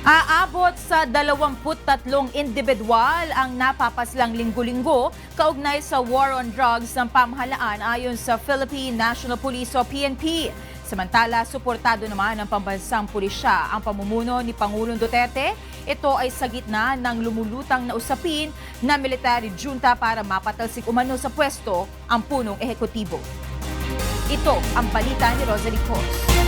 Aabot sa 23 indibidwal ang napapaslang linggo-linggo kaugnay sa war on drugs ng pamahalaan ayon sa Philippine National Police o PNP. Samantala, suportado naman ng Pambansang Pulisya ang pamumuno ni Pangulong Duterte. Ito ay sa gitna ng lumulutang na usapin na military junta para mapatalsik umano sa pwesto ang Punong Ehekutibo. Ito ang balita ni Rosalie Coz.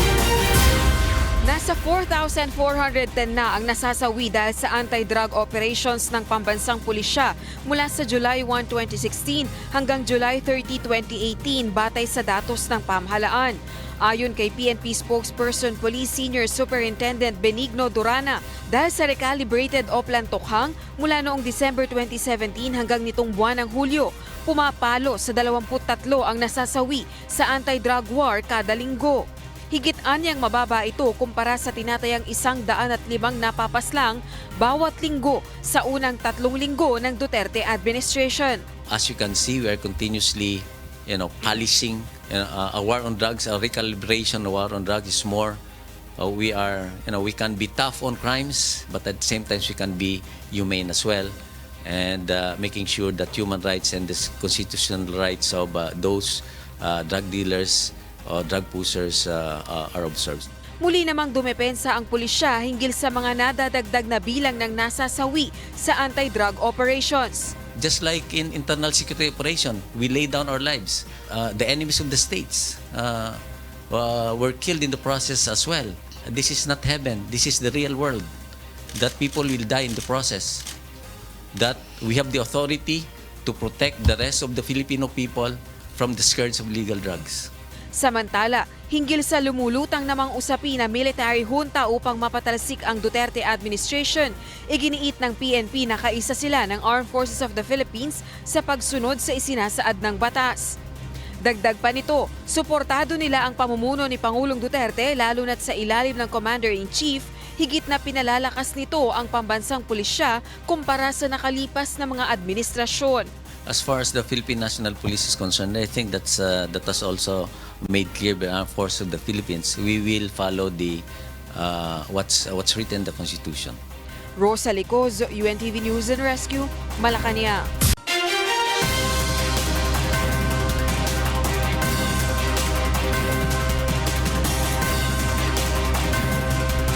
Nasa 4,410 na ang nasasawi dahil sa anti-drug operations ng Pambansang Pulisya mula sa July 1, 2016 hanggang July 30, 2018 batay sa datos ng pamahalaan. Ayon kay PNP spokesperson Police Senior Superintendent Benigno Durana, dahil sa recalibrated Oplan Tokhang mula noong December 2017 hanggang nitong buwan ng Hulyo, pumapalo sa 23 ang nasasawi sa anti-drug war kada linggo. Higit anyang mababa ito kumpara sa tinatayang 105 napapaslang bawat linggo sa unang 3 linggo ng Duterte administration. As you can see, we are continuously, polishing a war on drugs. A recalibration of war on drugs is more. We can be tough on crimes, but at the same time we can be humane as well, and making sure that human rights and the constitutional rights of those drug dealers o drug pushers are observed. Muli namang dumepensa ang pulisya hinggil sa mga nadadagdag na bilang ng nasasawi sa anti-drug operations. Just like in internal security operation, we lay down our lives. The enemies of the states were killed in the process as well. This is not heaven. This is the real world. That people will die in the process. That we have the authority to protect the rest of the Filipino people from the scourge of illegal drugs. Samantala, hinggil sa lumulutang namang usapin na military junta upang mapatalsik ang Duterte administration, iginiit ng PNP na kaisa sila ng Armed Forces of the Philippines sa pagsunod sa isinasaad ng batas. Dagdag pa nito, suportado nila ang pamumuno ni Pangulong Duterte lalo na't sa ilalim ng Commander-in-Chief, higit na pinalalakas nito ang Pambansang Pulisya kumpara sa nakalipas na mga administrasyon. As far as the Philippine National Police is concerned, I think that has also made clear by the Armed Forces of the Philippines. We will follow the what's written in the Constitution. Rosalie Coz, UNTV News and Rescue, Malacanang.